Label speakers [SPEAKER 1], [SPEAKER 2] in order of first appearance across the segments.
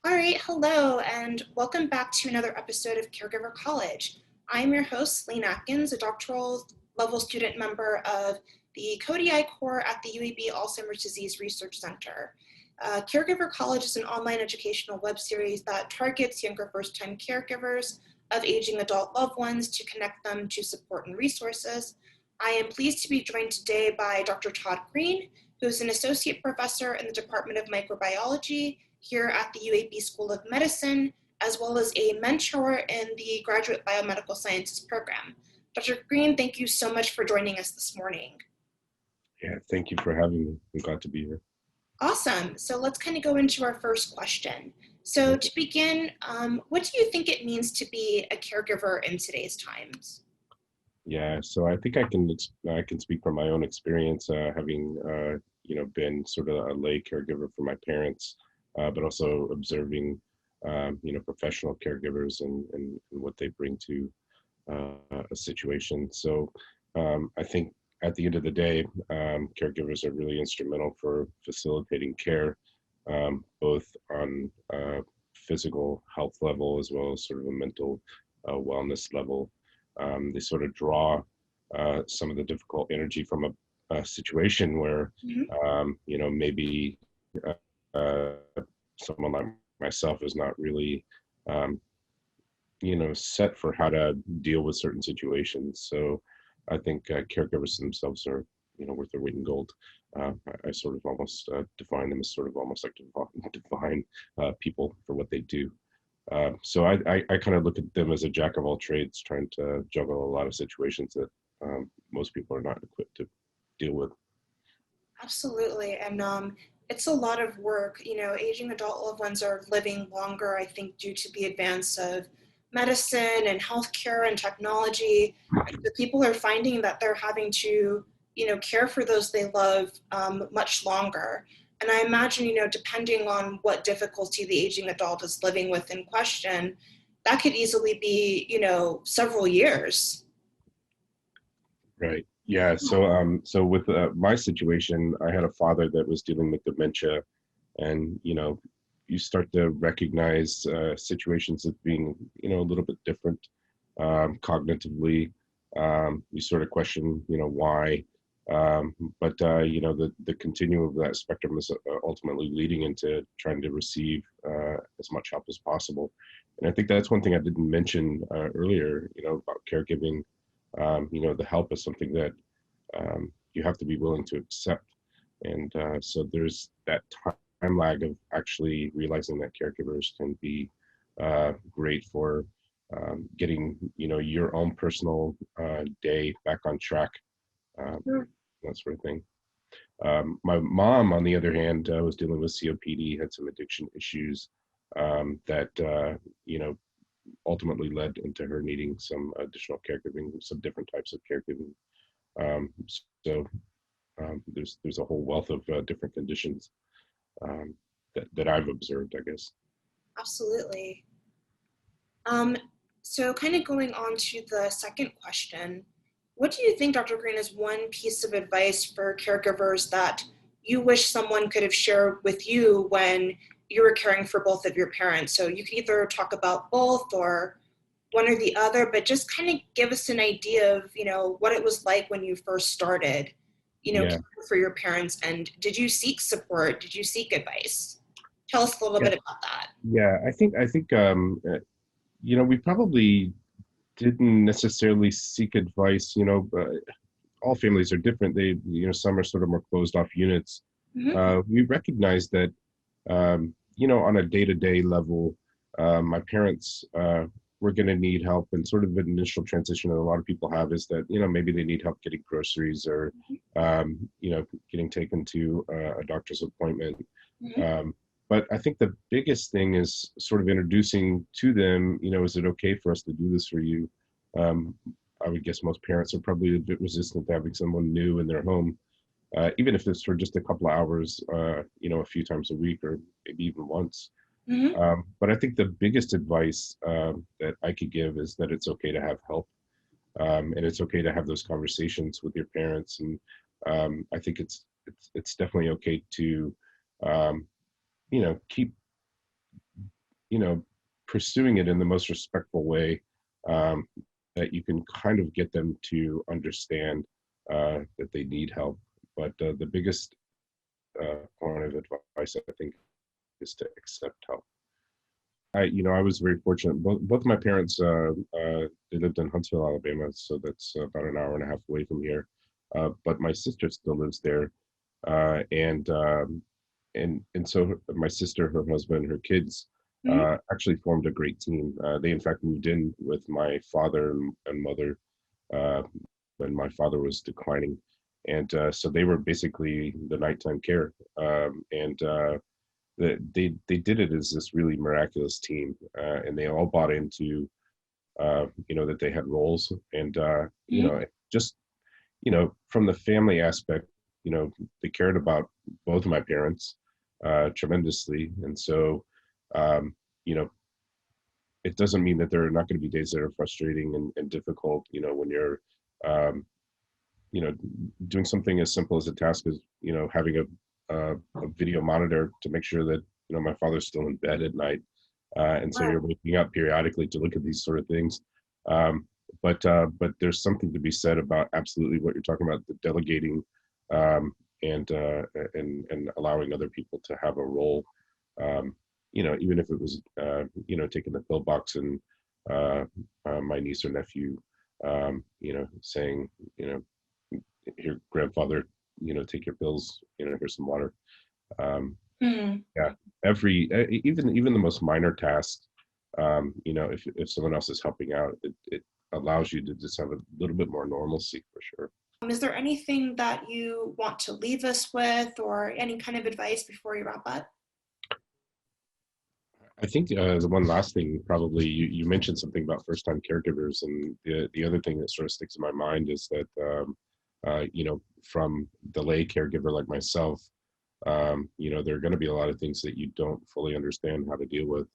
[SPEAKER 1] All right, hello, and welcome back to another episode of Caregiver College. I'm your host, Lane Atkins, a doctoral level student member of the CODI Core at the UAB Alzheimer's Disease Research Center. Caregiver College is an online educational web series that targets younger first-time caregivers of aging adult loved ones to connect them to support and resources. I am pleased to be joined today by Dr. Todd Green, who is an associate professor in the Department of Microbiology here at the UAB School of Medicine, as well as a mentor in the Graduate Biomedical Sciences program. Dr. Green, thank you so much for joining us this morning.
[SPEAKER 2] Yeah, thank you for having me. I'm glad to be here.
[SPEAKER 1] Awesome. So let's kind of go into our first question. So to begin, what do you think it means to be a caregiver in today's times?
[SPEAKER 2] Yeah, so I think I can speak from my own experience, having been sort of a lay caregiver for my parents, but also observing professional caregivers and what they bring to a situation. So I think at the end of the day, caregivers are really instrumental for facilitating care, both on physical health level as well as sort of a mental wellness level. They sort of draw some of the difficult energy from a situation where, maybe uh, someone like myself is not really, set for how to deal with certain situations. So I think caregivers themselves are, worth their weight in gold. I sort of almost define them as sort of almost like divine people for what they do. So I kind of look at them as a jack of all trades, trying to juggle a lot of situations that most people are not equipped to deal with.
[SPEAKER 1] Absolutely. And it's a lot of work. Aging adult loved ones are living longer, I think, due to the advance of medicine and healthcare and technology. The people are finding that they're having to, care for those they love much longer. And I imagine, depending on what difficulty the aging adult is living with in question, that could easily be, several years.
[SPEAKER 2] Right. Yeah. So with my situation, I had a father that was dealing with dementia, and you start to recognize situations as being a little bit different cognitively. You sort of question why, but the continuum of that spectrum is ultimately leading into trying to receive as much help as possible. And I think that's one thing I didn't mention earlier, about caregiving. The help is something that you have to be willing to accept. And so there's that time lag of actually realizing that caregivers can be great for getting, your own personal day back on track, that sort of thing. My mom, on the other hand, was dealing with COPD, had some addiction issues that, ultimately led into her needing some additional caregiving, some different types of caregiving. Um, so there's a whole wealth of different conditions that I've observed, I guess.
[SPEAKER 1] Absolutely. Um, so kind of going on to the second question, what do you think, Dr. Green, is one piece of advice for caregivers that you wish someone could have shared with you when you were caring for both of your parents? So you can either talk about both or one or the other, but just kind of give us an idea of, what it was like when you first started,
[SPEAKER 2] Yeah,
[SPEAKER 1] caring for your parents. And did you seek support? Did you seek advice? Tell us a little
[SPEAKER 2] yeah,
[SPEAKER 1] bit about that.
[SPEAKER 2] yeah. I think we probably didn't necessarily seek advice. All families are different. Some are sort of more closed off units.
[SPEAKER 1] Mm-hmm.
[SPEAKER 2] We recognize that, on a day-to-day level, my parents were going to need help, and sort of an initial transition that a lot of people have is that, maybe they need help getting groceries or, getting taken to a doctor's appointment.
[SPEAKER 1] Mm-hmm.
[SPEAKER 2] But I think the biggest thing is sort of introducing to them, is it okay for us to do this for you? Um, I would guess most parents are probably a bit resistant to having someone new in their home, even if it's for just a couple of hours, a few times a week or maybe even once.
[SPEAKER 1] Mm-hmm.
[SPEAKER 2] But I think the biggest advice that I could give is that it's okay to have help, and it's okay to have those conversations with your parents. And I think it's definitely okay to, keep you know, pursuing it in the most respectful way, um, that you can kind of get them to understand that they need help. But the biggest point of advice, I think, is to accept help. I was very fortunate. Both my parents, they lived in Huntsville, Alabama, so that's about an hour and a half away from here. But my sister still lives there, and so my sister, her husband, her kids,
[SPEAKER 1] Mhm.
[SPEAKER 2] actually formed a great team. They in fact moved in with my father and mother uh, when my father was declining, and so they were basically the nighttime care, and they did it as this really miraculous team, and they all bought into that they had roles, and
[SPEAKER 1] Mhm.
[SPEAKER 2] just from the family aspect, they cared about both of my parents tremendously, and so um, you know it doesn't mean that there are not going to be days that are frustrating and difficult. When you're um, you know doing something as simple as a task as having a video monitor to make sure that my father's still in bed at night, and so
[SPEAKER 1] Right.
[SPEAKER 2] you're waking up periodically to look at these sort of things. Um, but there's something to be said about absolutely what you're talking about, the delegating, um, and allowing other people to have a role. Um, Even if it was taking the pillbox and my niece or nephew, saying, here, grandfather, take your pills, here's some water. Um,
[SPEAKER 1] Mhm.
[SPEAKER 2] yeah, even the most minor tasks, if someone else is helping out, it allows you to just have a little bit more normalcy for sure.
[SPEAKER 1] Is there anything that you want to leave us with or any kind of advice before you wrap up?
[SPEAKER 2] I think the one last thing, probably, you mentioned something about first time caregivers, and the other thing that sort of sticks in my mind is that from the lay caregiver like myself, there are going to be a lot of things that you don't fully understand how to deal with.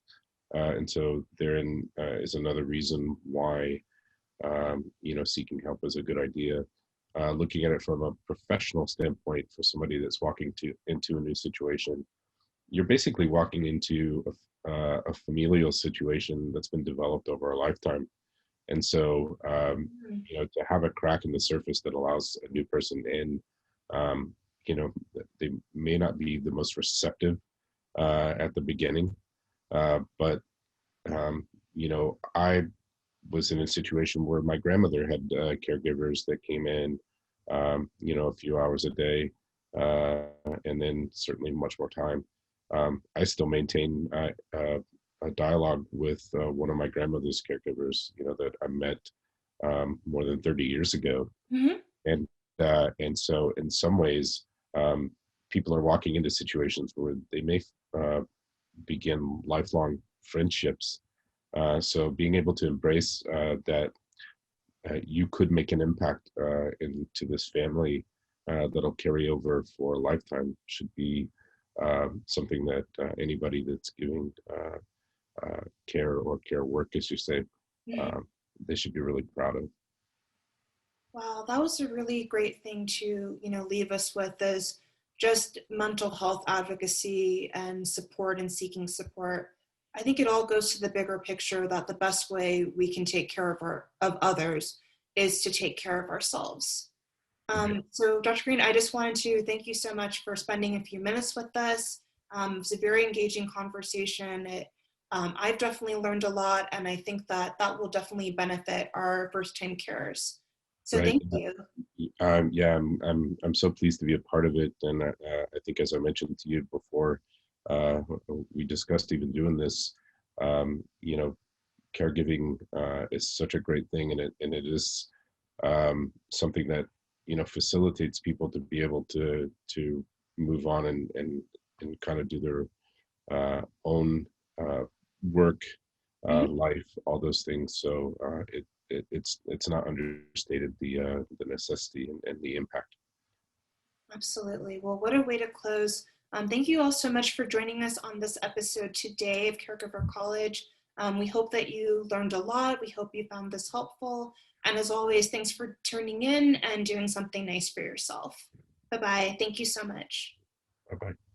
[SPEAKER 2] And so therein is another reason why seeking help is a good idea. Looking at it from a professional standpoint, for somebody that's walking into a new situation, you're basically walking into a familial situation that's been developed over a lifetime. And so,
[SPEAKER 1] Mhm.
[SPEAKER 2] to have a crack in the surface that allows a new person in, um, they may not be the most receptive at the beginning, but I was in a situation where my grandmother had caregivers that came in, a few hours a day, uh, and then certainly much more time. I still maintain a dialogue with one of my grandmother's caregivers, that I met more than 30 years ago,
[SPEAKER 1] Mhm.
[SPEAKER 2] and so in some ways, um, people are walking into situations where they may uh, begin lifelong friendships, so being able to embrace that you could make an impact into this family that'll carry over for a lifetime should be something that anybody that's giving care or care work, as you say,
[SPEAKER 1] Mhm.
[SPEAKER 2] um, they should be really proud of.
[SPEAKER 1] Wow, that was a really great thing to, leave us with is just mental health advocacy and support and seeking support. I think it all goes to the bigger picture that the best way we can take care of others is to take care of ourselves.
[SPEAKER 2] Right.
[SPEAKER 1] So Dr. Green, I just wanted to thank you so much for spending a few minutes with us. It was a very engaging conversation. I've definitely learned a lot, and I think that that will definitely benefit our first-time carers. So
[SPEAKER 2] Right.
[SPEAKER 1] thank you.
[SPEAKER 2] Yeah, I'm so pleased to be a part of it, and I think, as I mentioned to you before, uh, we discussed even doing this. You know, caregiving is such a great thing, and it is something that facilitates people to be able to move on and kind of do their own work,
[SPEAKER 1] Mhm.
[SPEAKER 2] life, all those things. So it's not understated, the necessity and the impact.
[SPEAKER 1] Absolutely. Well, what a way to close. Thank you all so much for joining us on this episode today of Caregiver College. We hope that you learned a lot. We hope you found this helpful. And as always, thanks for tuning in and doing something nice for yourself. Bye bye. Thank you so much.
[SPEAKER 2] Bye bye.